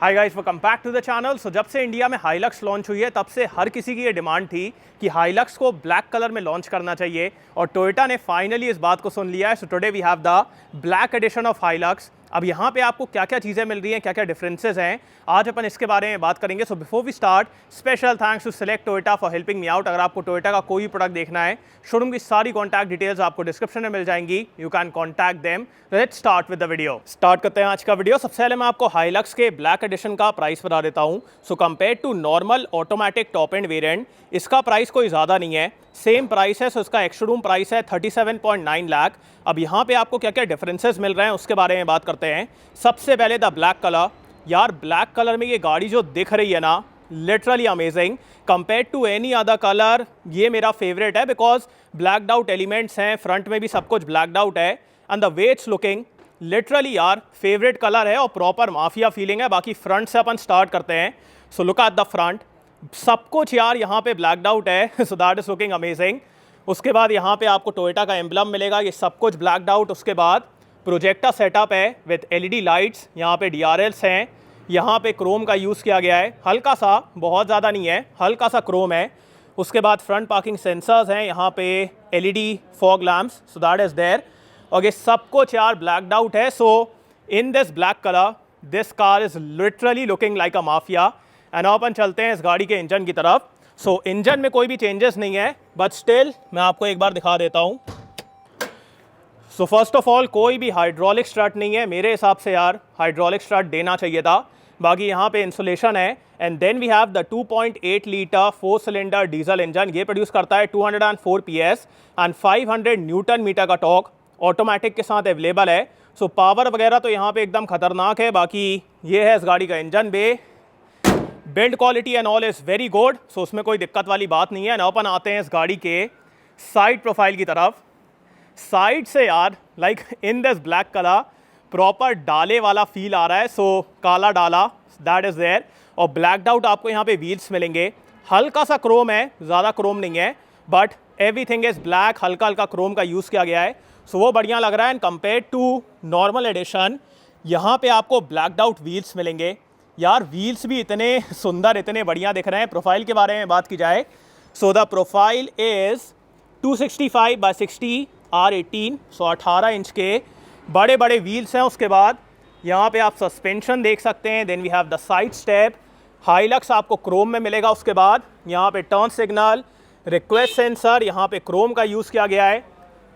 Hi guys, welcome back to the channel. So जब से India में हाइलक्स लॉन्च हुई है तब से हर किसी की ये डिमांड थी कि हाइलक्स को ब्लैक कलर में लॉन्च करना चाहिए और टोयोटा ने फाइनली इस बात को सुन लिया है। So today we have the black edition of Hilux. अब यहाँ पे आपको क्या क्या चीज़ें मिल रही हैं, क्या क्या डिफरेंसेस हैं, आज अपन इसके बारे में बात करेंगे। So before we start, special thanks to select Toyota for helping me out. अगर आपको टोयोटा का कोई प्रोडक्ट देखना है, शोरूम की सारी कॉन्टैक्ट डिटेल्स आपको डिस्क्रिप्शन में मिल जाएंगी। You can contact them. Let's start with the video. Start करते हैं आज का वीडियो। सबसे पहले मैं आपको हाइलक्स के ब्लैक एडिशन का प्राइस बता देता हूँ। So compare to normal automatic top end variant, इसका प्राइस कोई ज़्यादा नहीं है, सेम प्राइस है। सो इसका एक्स-शोरूम प्राइस है 37.9 लाख। अब यहाँ पे आपको क्या क्या डिफरेंसेस मिल रहे हैं उसके बारे में बात करते हैं। सबसे पहले द ब्लैक कलर। यार ब्लैक कलर में ये गाड़ी जो दिख रही है ना, literally amazing compare to any other colour. ये मेरा फेवरेट है बिकॉज ब्लैकड आउट एलिमेंट्स हैं, फ्रंट में भी सब कुछ ब्लैकड आउट है and the way it's looking literally यार फेवरेट कलर है और प्रॉपर माफिया फीलिंग है। बाकी फ्रंट से अपन स्टार्ट करते हैं। So look at the front, सब कुछ यार यहाँ पे ब्लैकड आउट है। So that is looking amazing. उसके बाद यहाँ पे आपको टोयोटा का एम्बलम मिलेगा, ये सब कुछ ब्लैकड आउट। उसके बाद प्रोजेक्टर सेटअप है विद एलईडी लाइट्स, यहाँ पे डीआरएल्स हैं, यहाँ पे क्रोम का यूज़ किया गया है, हल्का सा, बहुत ज़्यादा नहीं है, हल्का सा क्रोम है। उसके बाद फ्रंट पार्किंग सेंसर्स हैं, यहाँ पे LED fog lamps, so that is there. और ये सब कुछ यार ब्लैकड आउट है। So in this black colour this car is literally looking like a mafia. And अपन चलते हैं इस गाड़ी के इंजन की तरफ। सो इंजन में कोई भी चेंजेस नहीं है, बट स्टिल मैं आपको एक बार दिखा देता हूँ। सो फर्स्ट ऑफ ऑल कोई भी हाइड्रोलिक स्ट्रट नहीं है, मेरे हिसाब से यार हाइड्रोलिक स्ट्रट देना चाहिए था। बाकी यहाँ पे इंसुलेशन है। And then we have the 2.8 litre 4 cylinder diesel engine. ये प्रोड्यूस करता है 204 PS एंड 500 न्यूटन मीटर का टॉर्क, ऑटोमेटिक के साथ अवेलेबल है। सो पावर वगैरह तो यहाँ पे एकदम खतरनाक है। बाकी ये है इस गाड़ी का engine bay, build quality and all is very good. So उसमें कोई दिक्कत वाली बात नहीं है। ना अपन आते हैं इस गाड़ी के साइड प्रोफाइल की तरफ। साइड से यार like in this black colour proper डाले वाला फील आ रहा है। सो काला डाला दैट इज़ देयर। और ब्लैकड आउट आपको यहाँ पे व्हील्स मिलेंगे, हल्का सा क्रोम है, ज़्यादा क्रोम नहीं है, बट एवरीथिंग इज़ ब्लैक, हल्का हल्का क्रोम का यूज़ किया गया है। सो वो बढ़िया लग रहा है। And compare to normal edition, यहाँ पे आपको ब्लैकड आउट व्हील्स मिलेंगे। यार व्हील्स भी इतने सुंदर, इतने बढ़िया दिख रहे हैं। प्रोफाइल के बारे में बात की जाए, so the profile is 265/60 R18। So 18 inch के बड़े बड़े व्हील्स हैं। उसके बाद यहाँ पे आप सस्पेंशन देख सकते हैं। Then we have the side step, Hilux आपको क्रोम में मिलेगा। उसके बाद यहाँ पे टर्न सिग्नल, रिक्वेस्ट सेंसर, यहाँ पे क्रोम का यूज़ किया गया है।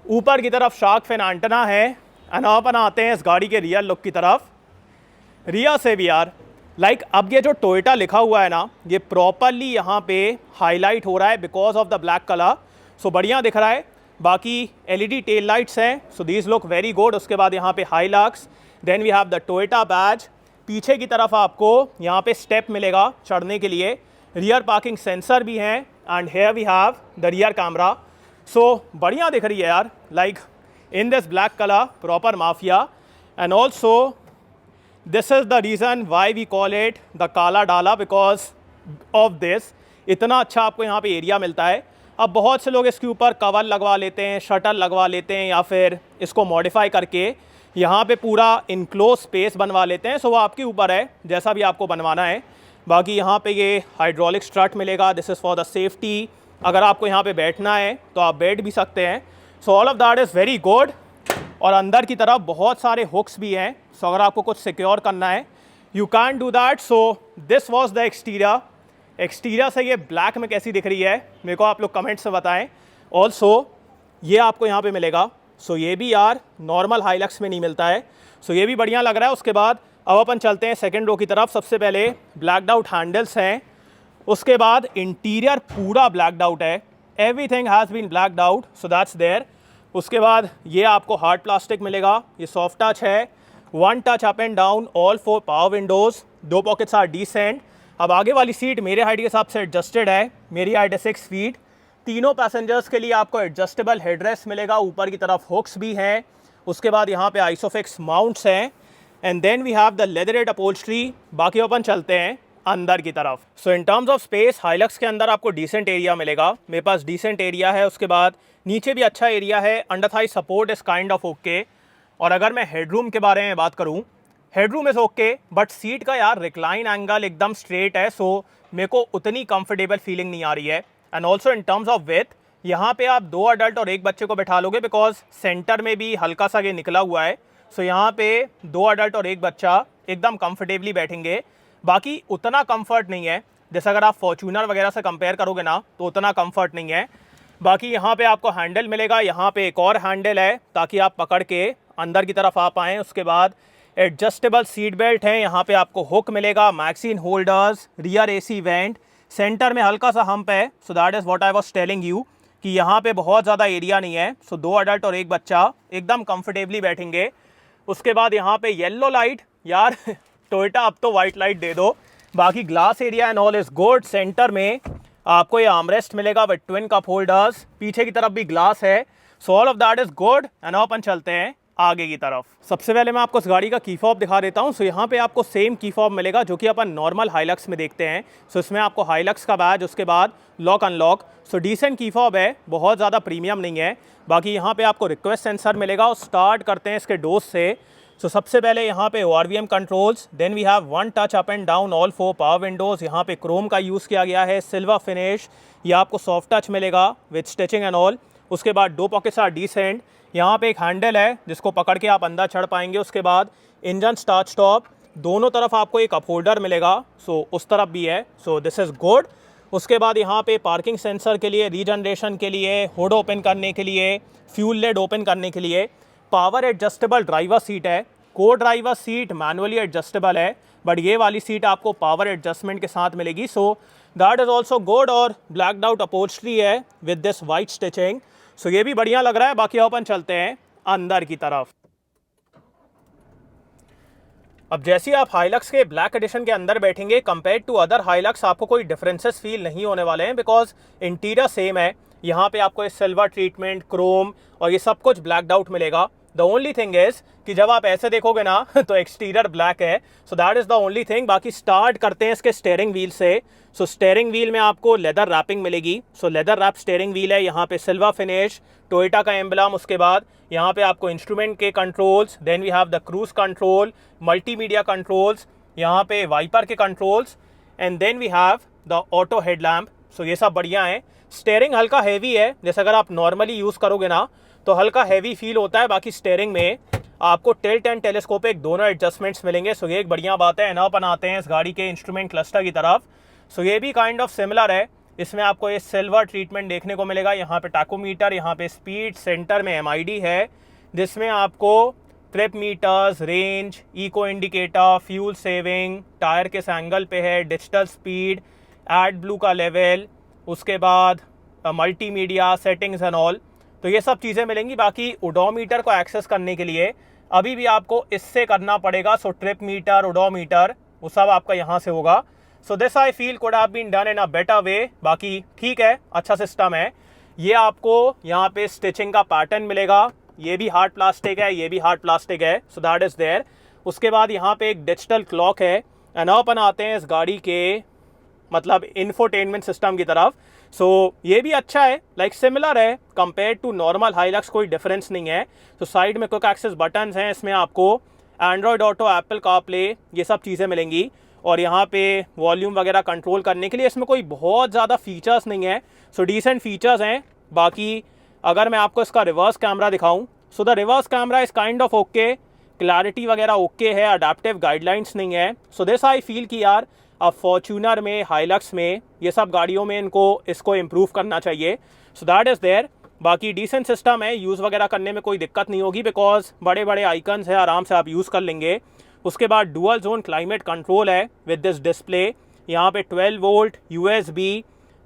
ऊपर की तरफ शार्क फिन एंटेना है। एंड अपन आते हैं इस गाड़ी के रियर लुक की तरफ। रियर से भी यार लाइक अब ये जो टोयोटा लिखा हुआ है ना, ये प्रॉपरली यहाँ पे हाईलाइट हो रहा है because of the black colour. So बढ़िया दिख रहा है। बाकी एलईडी टेल लाइट्स हैं, so these look very good. उसके बाद यहाँ पे Hilux, then we have the Toyota badge. पीछे की तरफ आपको यहाँ पे स्टेप मिलेगा चढ़ने के लिए, रियर पार्किंग सेंसर भी हैं and here we have the rear camera. So बढ़िया दिख रही है यार like in this black colour, proper mafia. And also this is the reason why we call it the काला डाला, बिकॉज ऑफ दिस इतना अच्छा आपको यहाँ पे एरिया मिलता है। अब बहुत से लोग इसके ऊपर कवर लगवा लेते हैं, शटर लगवा लेते हैं, या फिर इसको मॉडिफाई करके यहाँ पे पूरा इनक्लोज स्पेस बनवा लेते हैं। सो वो आपके ऊपर है, जैसा भी आपको बनवाना है। बाकी यहाँ पे ये हाइड्रोलिक स्ट्रट मिलेगा, this is for the safety. अगर आपको यहाँ पे बैठना है तो आप बैठ भी सकते हैं। सो all of that is very good. और अंदर की तरफ बहुत सारे हुक्स भी हैं। सो अगर आपको कुछ सिक्योर करना है, you can do that. So this was the exterior. Exterior से ये ब्लैक में कैसी दिख रही है मेरे को आप लोग कमेंट से बताएं। ऑल्सो ये आपको यहाँ पे मिलेगा। सो ये भी यार नॉर्मल हाइलक्स में नहीं मिलता है। सो ये भी बढ़िया लग रहा है। उसके बाद अब अपन चलते हैं सेकंड रो की तरफ। सबसे पहले ब्लैकड आउट हैंडल्स हैं। उसके बाद इंटीरियर पूरा ब्लैकड आउट है, everything has been blacked out, so that's there. उसके बाद ये आपको हार्ड प्लास्टिक मिलेगा, ये सॉफ्ट टच है, 1 touch up and down, all 4 power windows, 2 pockets are decent. अब आगे वाली सीट मेरे हाइट के हिसाब से एडजस्टेड है, मेरी हाइट है 6 फीट। तीनों पैसेंजर्स के लिए आपको एडजस्टेबल हेडरेस्ट मिलेगा, ऊपर की तरफ हुक्स भी हैं। उसके बाद यहाँ पे आइसोफिक्स माउंट्स हैं। And then we have the leatherette upholstery. बाकी अपन चलते हैं अंदर की तरफ। So in terms of space Hilux के अंदर आपको डिसेंट एरिया मिलेगा, मेरे पास डिसेंट एरिया है। उसके बाद नीचे भी अच्छा एरिया है, अंडर थाई सपोर्ट इस काइंड ऑफ ओके। और अगर मैं हेडरूम के बारे में बात करूँ, headroom is okay, but seat का यार रिक्लाइन एंगल एकदम स्ट्रेट है, सो मेरे को उतनी कंफर्टेबल फीलिंग नहीं आ रही है। And also in terms of with, यहाँ पे आप 2 अडल्ट और 1 बच्चे को बैठा लोगे, बिकॉज सेंटर में भी हल्का सा ये निकला हुआ है। सो यहाँ पे 2 अडल्ट और 1 बच्चा एकदम कंफर्टेबली बैठेंगे। बाकी उतना कंफर्ट नहीं है, जैसे अगर आप फॉर्च्यूनर वगैरह से कंपेयर करोगे ना, तो उतना कंफर्ट नहीं है। बाकी यहाँ पे आपको हैंडल मिलेगा, यहाँ पे एक और हैंडल है ताकि आप पकड़ के अंदर की तरफ आ पाएँ। उसके बाद एडजस्टेबल सीट बेल्ट है, यहाँ पे आपको हुक मिलेगा, magazine holders, rear AC vent, centre में हल्का सा हम्प है। So that is what I was telling you कि यहाँ पे बहुत ज़्यादा एरिया नहीं है। सो 2 अडल्ट और 1 बच्चा एकदम कंफर्टेबली बैठेंगे। उसके बाद यहाँ पे येलो लाइट, यार टोयोटा अब तो वाइट लाइट दे दो। बाकी glass area and all is good. Centre में आपको ये आर्मरेस्ट मिलेगा विद ट्विन कप होल्डर्स, पीछे की तरफ भी ग्लास है। So all of that is good. And अपन चलते हैं आगे की तरफ। सबसे पहले मैं आपको इस गाड़ी का की फॉब दिखा देता हूँ। सो यहाँ पे आपको सेम की फॉब मिलेगा जो कि अपन नॉर्मल हाइलक्स में देखते हैं। सो इसमें आपको हाइलक्स का बैज, उसके बाद lock unlock. So decent key fob है, बहुत ज़्यादा प्रीमियम नहीं है। बाकी यहाँ पे आपको रिक्वेस्ट सेंसर मिलेगा। और स्टार्ट करते हैं इसके डोज से। सो सबसे पहले यहाँ पे ORVM controls, then we have 1 touch up and down all 4 power windows. यहाँ पे क्रोम का यूज़ किया गया है, सिल्वर फिनिश। या आपको सॉफ्ट टच मिलेगा विद स्टिचिंग एंड ऑल। उसके बाद 2 पॉकेट्स आर डिसेंट। यहाँ पे एक हैंडल है जिसको पकड़ के आप अंदर चढ़ पाएंगे। उसके बाद इंजन स्टार्ट स्टॉप, दोनों तरफ आपको एक कप होल्डर मिलेगा। सो उस तरफ भी है, सो दिस इज़ गुड। उसके बाद यहाँ पे पार्किंग सेंसर के लिए, रीजनरेशन के लिए, हुड ओपन करने के लिए, फ्यूल लेड ओपन करने के लिए, पावर एडजस्टेबल ड्राइवर सीट है। को ड्राइवर सीट मैनुअली एडजस्टेबल है, बट ये वाली सीट आपको पावर एडजस्टमेंट के साथ मिलेगी। सो दैट इज़ ऑल्सो गुड। और ब्लैकड आउट अपहोल्स्ट्री है विद दिस वाइट स्टिचिंग। सो ये भी बढ़िया लग रहा है। बाकी अपन चलते हैं अंदर की तरफ। अब जैसे ही आप हाइलक्स के ब्लैक एडिशन के अंदर बैठेंगे, कंपेयर टू अदर हाइलक्स आपको कोई डिफरेंसेस फील नहीं होने वाले हैं, बिकॉज इंटीरियर सेम है। यहाँ पे आपको सिल्वर ट्रीटमेंट, क्रोम और ये सब कुछ ब्लैकड आउट मिलेगा। द ओनली थिंग इज कि जब आप ऐसे देखोगे ना तो एक्सटीरियर ब्लैक है। So that is the only thing. बाकी स्टार्ट करते हैं इसके स्टेयरिंग व्हील से। सो स्टेयरिंग व्हील में आपको लेदर रैपिंग मिलेगी। So leather wrap steering wheel है, यहाँ पे सिल्वर फिनिश, टोयोटा का एम्बलम। उसके बाद यहाँ पे आपको इंस्ट्रूमेंट के controls, then we have the cruise control, multimedia controls, यहाँ पे वाइपर के controls, and then we have the auto headlamp. So ये सब बढ़िया है। स्टेयरिंग हल्का हैवी है, जैसे अगर आप नॉर्मली यूज़ करोगे ना तो हल्का हैवी फील होता है। बाकी स्टेयरिंग में आपको टिल्ट एंड टेलीस्कोपिक दोनों एडजस्टमेंट्स मिलेंगे। सो ये एक बढ़िया बात है। ना अपन आते हैं इस गाड़ी के इंस्ट्रूमेंट क्लस्टर की तरफ। सो ये भी काइंड ऑफ सिमिलर है। इसमें आपको ये सिल्वर ट्रीटमेंट देखने को मिलेगा। यहाँ पे टैकोमीटर, यहाँ पे स्पीड, सेंटर में MID है, जिसमें आपको trip meters, range, eco indicator, fuel saving, tyre किस एंगल पे है, डिजिटल स्पीड, एड ब्लू का लेवल, उसके बाद मल्टीमीडिया सेटिंग्स एंड ऑल। तो ये सब चीज़ें मिलेंगी। बाकी ओडोमीटर को एक्सेस करने के लिए अभी भी आपको इससे करना पड़ेगा। सो ट्रिप मीटर, ओडोमीटर, वो सब आपका यहाँ से होगा। So this I feel could have been done in a better way. बाकी ठीक है, अच्छा सिस्टम है। ये आपको यहाँ पे स्टिचिंग का पैटर्न मिलेगा। ये भी हार्ड प्लास्टिक है, ये भी हार्ड प्लास्टिक है। So that is there. उसके बाद यहाँ पे एक डिजिटल क्लॉक है। एंड अपन आते हैं इस गाड़ी के मतलब इंफोटेनमेंट सिस्टम की तरफ। सो ये भी अच्छा है, लाइक सिमिलर है कंपेयर टू नॉर्मल हाइलक्स, कोई डिफरेंस नहीं है। तो साइड में क्विक एक्सेस बटन्स हैं, इसमें आपको एंड्रॉयड ऑटो, एप्पल कारप्ले, ये सब चीज़ें मिलेंगी। और यहाँ पे वॉल्यूम वगैरह कंट्रोल करने के लिए इसमें कोई बहुत ज़्यादा फीचर्स नहीं है। सो डिसेंट फीचर्स हैं। बाकी अगर मैं आपको इसका रिवर्स कैमरा दिखाऊँ, so the reverse camera is kind of okay, clarity वगैरह ओके है, अडेप्टिव गाइडलाइंस नहीं है। सो दिस आई फील कि यार अब फॉर्च्यूनर में, हाइलक्स में, ये सब गाड़ियों में इसको इम्प्रूव करना चाहिए। So that is there. बाकी डिसेंट सिस्टम है, यूज़ वगैरह करने में कोई दिक्कत नहीं होगी, बिकॉज बड़े बड़े आइकन्स हैं, आराम से आप यूज़ कर लेंगे। उसके बाद डुअल जोन क्लाइमेट कंट्रोल है विद दिस डिस्प्ले। यहाँ पे 12 volt USB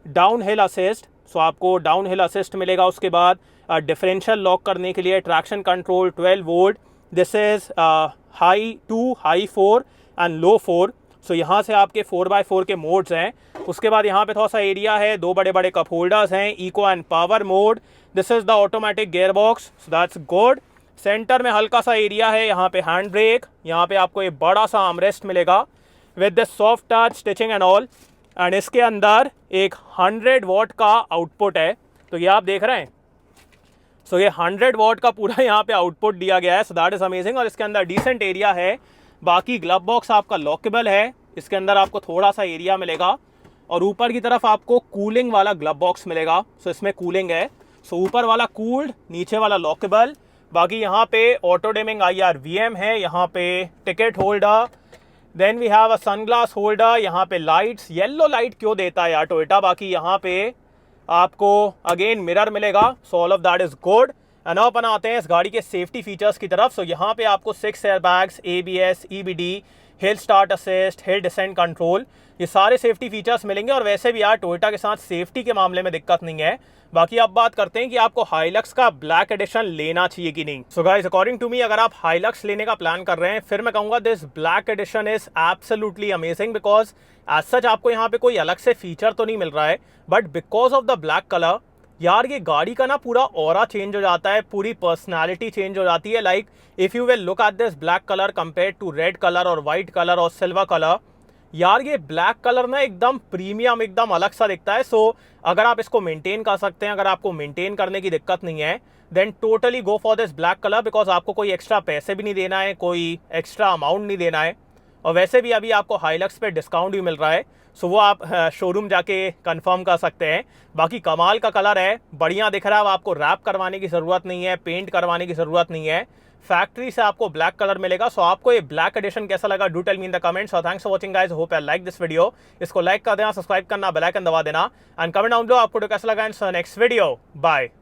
down hill assist, so आपको डाउन हिल असिस्ट मिलेगा। उसके बाद डिफरेंशियल लॉक करने के लिए traction control 12 volt. This is high 2, high 4 and low 4। सो यहाँ से आपके 4x4 के मोड्स हैं। उसके बाद यहाँ पे थोड़ा सा एरिया है, 2 बड़े बड़े कप होल्डर्स हैं, eco and power mode. This is the automatic gear box, so that's good. Centre में हल्का सा एरिया है, यहाँ पे हैंड ब्रेक, यहाँ पे आपको एक बड़ा सा आर्मरेस्ट मिलेगा with the soft touch stitching and all. And इसके अंदर एक 100 वॉट का आउटपुट है, तो ये आप देख रहे हैं। सो ये 100 वॉट का पूरा यहाँ पे आउटपुट दिया गया है। So that is amazing. और इसके अंदर डिसेंट एरिया है, बाकी ग्लव बॉक्स आपका लॉकेबल है, इसके अंदर आपको थोड़ा सा एरिया मिलेगा और ऊपर की तरफ आपको कूलिंग वाला ग्लव बॉक्स मिलेगा। सो इसमें कूलिंग है, सो ऊपर वाला कूल्ड, नीचे वाला लॉकेबल। बाकी यहाँ पे ऑटो डिमिंग IR VM है, यहाँ पे ticket holder, then we have a sunglass holder, यहाँ पे लाइट्स। येलो लाइट क्यों देता है यार टोयोटा। बाकी यहाँ पे आपको अगेन मिरर मिलेगा, so all of that is good. And अपन आते हैं इस गाड़ी के सेफ्टी फीचर्स की तरफ। सो यहाँ पे आपको 6 airbags, ABS, EBD, hill start assist, hill descent control, ये सारे सेफ्टी फीचर्स मिलेंगे। और वैसे भी यार टोयोटा के साथ सेफ्टी के मामले में दिक्कत नहीं है। बाकी अब बात करते हैं कि आपको हाइलक्स का ब्लैक एडिशन लेना चाहिए कि नहीं। So guys, according to me, अगर आप हाइलक्स लेने का प्लान कर रहे हैं, फिर मैं कहूँगा this black edition is absolutely amazing, because as such आपको यहाँ पे कोई अलग से फीचर तो नहीं मिल रहा है, but because of the black colour यार ये गाड़ी का ना पूरा ऑरा चेंज हो जाता है, पूरी पर्सनालिटी चेंज हो जाती है। Like if you will look at this black colour compare to red colour और वाइट कलर और सिल्वर कलर, यार ये ब्लैक कलर ना एकदम प्रीमियम, एकदम अलग सा दिखता है। सो अगर आप इसको मेंटेन कर सकते हैं, अगर आपको मेंटेन करने की दिक्कत नहीं है, then totally go for this black colour, because आपको कोई एक्स्ट्रा पैसे भी नहीं देना है, कोई एक्स्ट्रा अमाउंट नहीं देना है। और वैसे भी अभी आपको हाइलक्स पे डिस्काउंट भी मिल रहा है, सो वो आप शोरूम जाके कंफर्म कर सकते हैं। बाकी कमाल का कलर है, बढ़िया दिख रहा है, आपको रैप करवाने की ज़रूरत नहीं है, पेंट करवाने की ज़रूरत नहीं है, फैक्ट्री से आपको ब्लैक कलर मिलेगा। सो आपको ये ब्लैक एडिशन कैसा लगा, do tell me in the comments. और thanks for watching guys, hope you like this video. इसको लाइक कर देना, सब्सक्राइब करना, बेल आइकन दबा देना एंड कमेंट डाउन लो आपको कैसा लगा इन नेक्स्ट वीडियो। बाय।